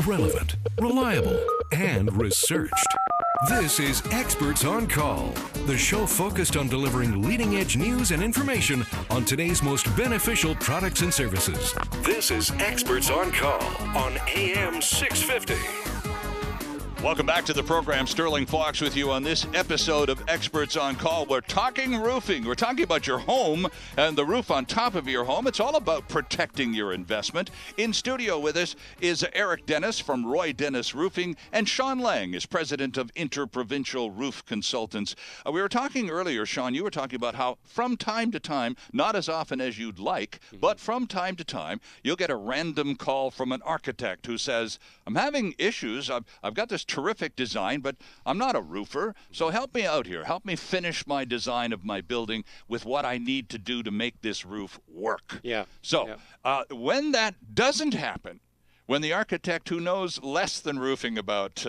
relevant, reliable, and researched. This is Experts on Call, the show focused on delivering leading-edge news and information on today's most beneficial products and services. This is Experts on Call on AM 650. Welcome back to the program. Sterling Fox with you on this episode of Experts on Call. We're talking roofing. We're talking about your home and the roof on top of your home. It's all about protecting your investment. In studio with us is Eric Dennis from Roy Dennis Roofing, and Sean Lang is president of Interprovincial Roof Consultants. We were talking earlier, Sean, you were talking about how from time to time, not as often as you'd like, but from time to time, you'll get a random call from an architect who says, I'm having issues. I've got this terrific design, but I'm not a roofer, so help me out here. Help me finish my design of my building with what I need to do to make this roof work. When that doesn't happen, when the architect who knows less than roofing about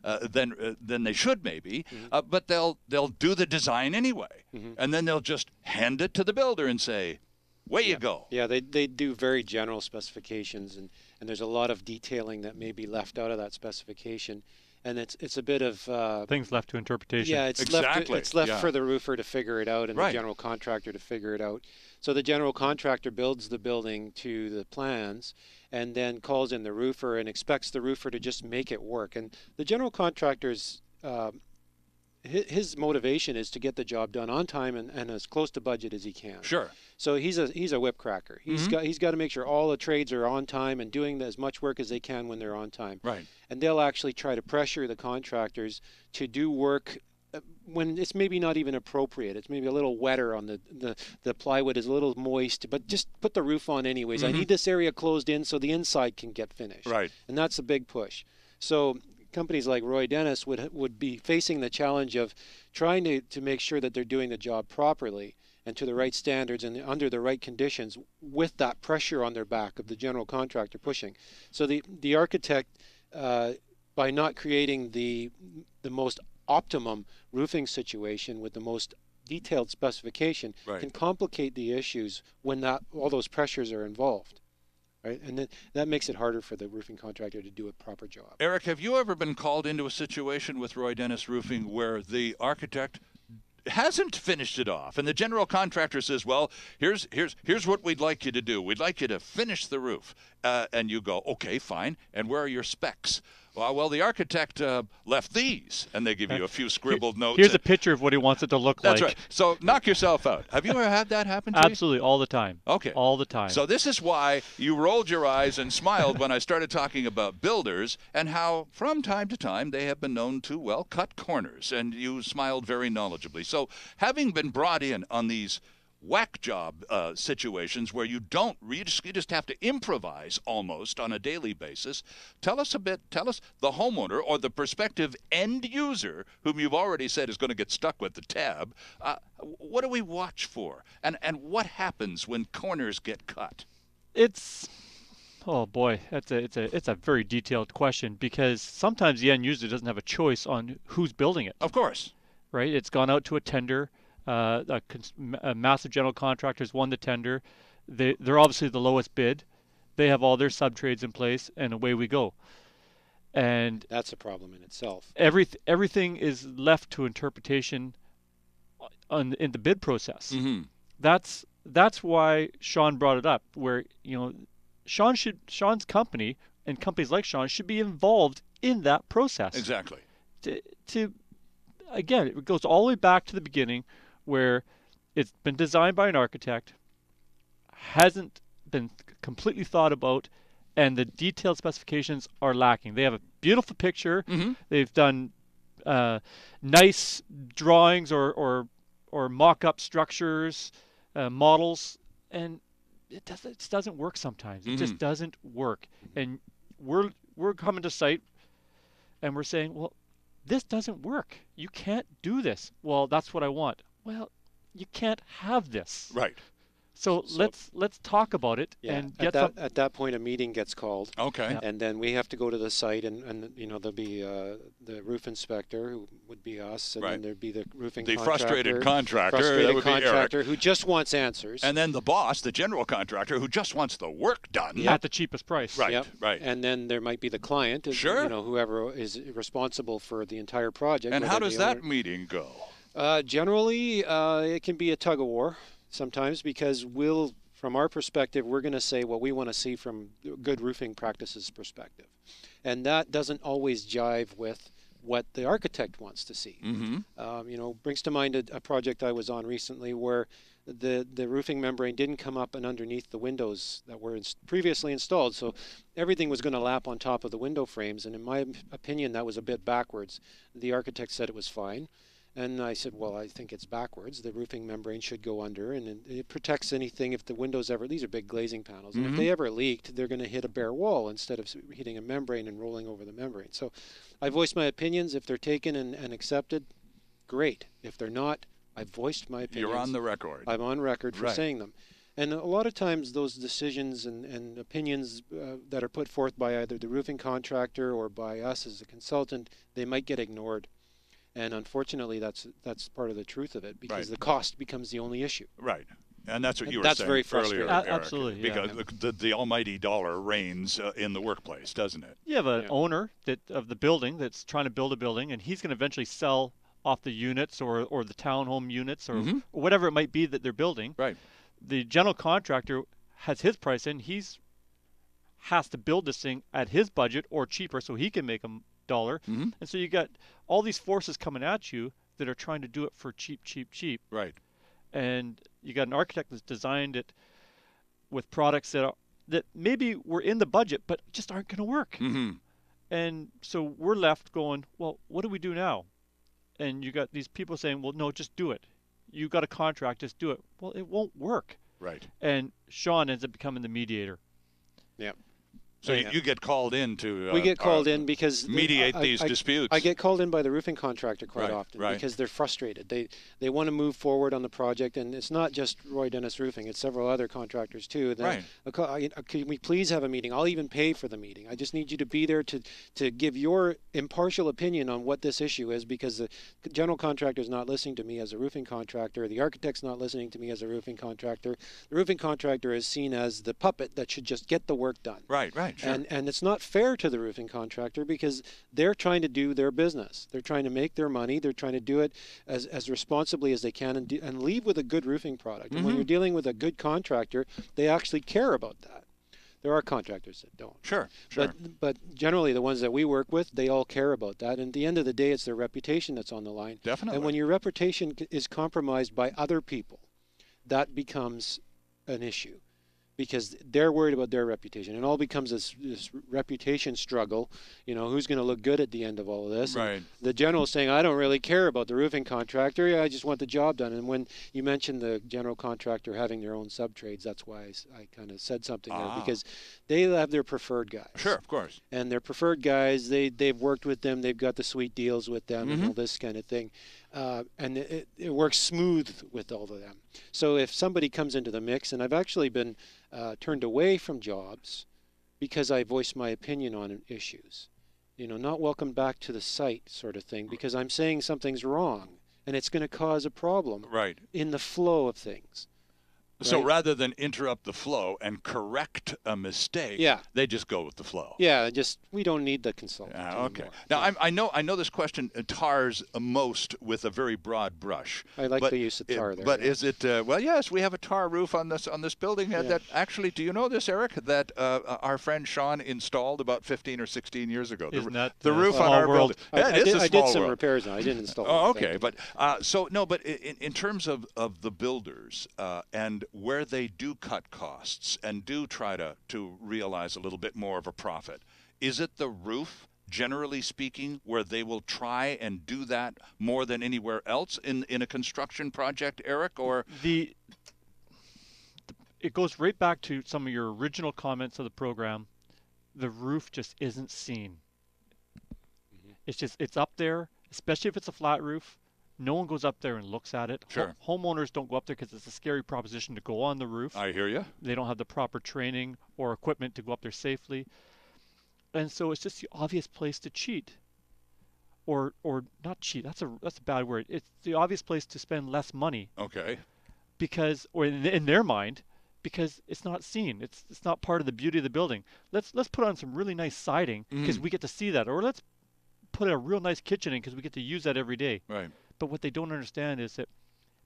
than they should maybe, but they'll do the design anyway, and then they'll just hand it to the builder and say, way you go. Yeah, they do very general specifications, and there's a lot of detailing that may be left out of that specification. And it's a bit of things left to interpretation. Yeah, it's left for the roofer to figure it out and the general contractor to figure it out. So the general contractor builds the building to the plans and then calls in the roofer and expects the roofer to just make it work. And the general contractor's his motivation is to get the job done on time and as close to budget as he can. Sure. So he's a whip cracker. He's got to make sure all the trades are on time and doing as much work as they can when they're on time. Right. And they'll actually try to pressure the contractors to do work when it's maybe not even appropriate. It's maybe a little wetter on the plywood is a little moist, but just put the roof on anyways. I need this area closed in so the inside can get finished. Right. And that's a big push. So companies like Roy Dennis would be facing the challenge of trying to make sure that they're doing the job properly and to the right standards and under the right conditions with that pressure on their back of the general contractor pushing. So the architect, by not creating the most optimum roofing situation with the most detailed specification, can complicate the issues when all those pressures are involved. Right, and that makes it harder for the roofing contractor to do a proper job. Eric, have you ever been called into a situation with Roy Dennis Roofing where the architect hasn't finished it off, and the general contractor says, "Well, here's what we'd like you to do. We'd like you to finish the roof," and you go, "Okay, fine. And where are your specs?" Well, the architect left these, and they give you a few scribbled notes. Here's a picture of what he wants it to look like. That's right. So knock yourself out. Have you ever had that happen to you? Absolutely, all the time. Okay. All the time. So this is why you rolled your eyes and smiled when I started talking about builders and how from time to time they have been known to, well, cut corners, and you smiled very knowledgeably. So having been brought in on these whack job situations where you just have to improvise almost on a daily basis. Tell us the homeowner or the prospective end user whom you've already said is going to get stuck with the tab. What do we watch for? And what happens when corners get cut? Oh boy, it's a very detailed question because sometimes the end user doesn't have a choice on who's building it. Of course. Right? It's gone out to a tender. A massive general contractors won the tender. They're obviously the lowest bid. They have all their sub-trades in place, and away we go. And that's a problem in itself. Everything is left to interpretation in the bid process. That's why Sean brought it up, where Sean's company and companies like Sean should be involved in that process. Exactly. Again, it goes all the way back to the beginning, where it's been designed by an architect, hasn't been completely thought about, and the detailed specifications are lacking. They have a beautiful picture. They've done nice drawings or mock-up structures, models, and it doesn't work sometimes. It just doesn't work. And we're coming to site, and we're saying, well, this doesn't work. You can't do this. Well, that's what I want. Well, you can't have this. Right. So let's talk about it and get at that point a meeting gets called. Okay. And then we have to go to the site, and you know, there'll be the roof inspector, who would be us, and then there'd be the roofing frustrated contractor who just wants answers. And then the boss, the general contractor, who just wants the work done at the cheapest price. Right. Yep. Right. And then there might be the client, Sure. you know, whoever is responsible for the entire project. And how does that meeting go? Generally, it can be a tug of war sometimes, because from our perspective, we're going to say what we want to see from good roofing practices perspective. And that doesn't always jive with what the architect wants to see. Mm-hmm. You know, brings to mind a project I was on recently where the roofing membrane didn't come up and underneath the windows that were previously installed. So everything was going to lap on top of the window frames. And in my opinion, that was a bit backwards. The architect said it was fine. And I said, well, I think it's backwards. The roofing membrane should go under, and it protects anything if the windows ever, these are big glazing panels, and if they ever leaked, they're going to hit a bare wall instead of hitting a membrane and rolling over the membrane. So I voiced my opinions. If they're taken and accepted, great. If they're not, I voiced my opinions. You're on the record. I'm on record for saying them. And a lot of times those decisions and opinions that are put forth by either the roofing contractor or by us as a consultant, they might get ignored. And unfortunately, that's part of the truth of it, because the cost becomes the only issue. Right. And that's what you were that's saying very earlier, frustrating. Eric, Absolutely, because the almighty dollar reigns in the workplace, doesn't it? You have an owner of the building that's trying to build a building, and he's going to eventually sell off the units or the townhome units or whatever it might be that they're building. Right. The general contractor has his price in. Has to build this thing at his budget or cheaper so he can make $1. And so you got all these forces coming at you that are trying to do it for cheap. Right. And you got an architect that's designed it with products that maybe were in the budget but just aren't going to work. And so we're left going, well, what do we do now? And you got these people saying, well, no, just do it. You got a contract, just do it. Well, it won't work. Right. And Sean ends up becoming the mediator. Yeah. So you get called in to we get called in because mediate these disputes. I get called in by the roofing contractor quite often because they're frustrated. They want to move forward on the project, and it's not just Roy Dennis Roofing; it's several other contractors too. Can we please have a meeting? I'll even pay for the meeting. I just need you to be there to give your impartial opinion on what this issue is, because the general contractor is not listening to me as a roofing contractor. The architect's not listening to me as a roofing contractor. The roofing contractor is seen as the puppet that should just get the work done. Right. Sure. And it's not fair to the roofing contractor, because they're trying to do their business. They're trying to make their money. They're trying to do it as responsibly as they can and leave with a good roofing product. And when you're dealing with a good contractor, they actually care about that. There are contractors that don't. Sure. But generally the ones that we work with, they all care about that. And at the end of the day, it's their reputation that's on the line. Definitely. And when your reputation is compromised by other people, that becomes an issue, because they're worried about their reputation. It all becomes this reputation struggle. You know, who's going to look good at the end of all of this? Right. And the general is saying, I don't really care about the roofing contractor. I just want the job done. And when you mentioned the general contractor having their own sub-trades, that's why I kind of said something there, because they have their preferred guys. Sure, of course. And their preferred guys, they've worked with them. They've got the sweet deals with them and all this kind of thing. And it works smooth with all of them. So if somebody comes into the mix, and I've actually been turned away from jobs because I voiced my opinion on issues, you know, not welcome back to the site sort of thing, because I'm saying something's wrong and it's going to cause a problem in the flow of things. So rather than interrupt the flow and correct a mistake, they just go with the flow. Yeah, we don't need the consultant okay. anymore. Now, I know this question tars most with a very broad brush. I like the use of tar there. But is it, well, yes, we have a tar roof on this building. That actually, do you know this, Eric, that our friend Sean installed about 15 or 16 years ago? Isn't that the roof on our building? I did some repairs on it. I didn't install it. Oh, okay. But but in terms of the builders and where they do cut costs and do try to realize a little bit more of a profit, is it the roof, generally speaking, where they will try and do that more than anywhere else in a construction project, Eric? Or it goes right back to some of your original comments of the program. The roof just isn't seen. It's up there, especially if it's a flat roof. No one goes up there and looks at it. Sure. Homeowners don't go up there because it's a scary proposition to go on the roof. I hear you. They don't have the proper training or equipment to go up there safely. And so it's just the obvious place to cheat. Or not cheat. That's a bad word. It's the obvious place to spend less money. Okay. Because, or in their mind, because it's not seen. It's not part of the beauty of the building. Let's put on some really nice siding because we get to see that. Or let's put a real nice kitchen in because we get to use that every day. Right. But what they don't understand is that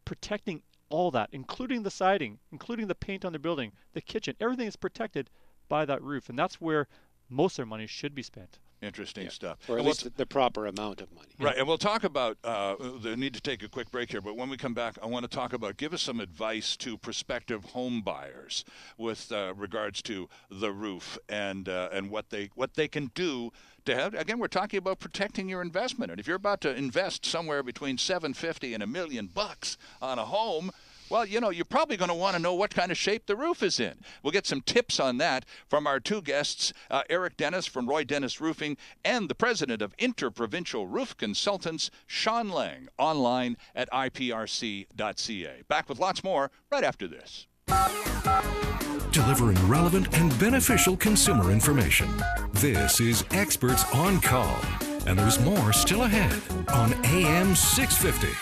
protecting all that, including the siding, including the paint on the building, the kitchen, everything is protected by that roof. And that's where most of their money should be spent. Interesting stuff. Or at least the proper amount of money. Right, and we'll talk about, we need to take a quick break here, but when we come back, I want to talk about, give us some advice to prospective home buyers with regards to the roof and what they can do to have. Again, we're talking about protecting your investment. And if you're about to invest somewhere between $750 and $1 million on a home, well, you're probably going to want to know what kind of shape the roof is in. We'll get some tips on that from our two guests, Eric Dennis from Roy Dennis Roofing and the president of Interprovincial Roof Consultants, Sean Lang, online at iprc.ca. Back with lots more right after this. Delivering relevant and beneficial consumer information. This is Experts on Call. And there's more still ahead on AM 650.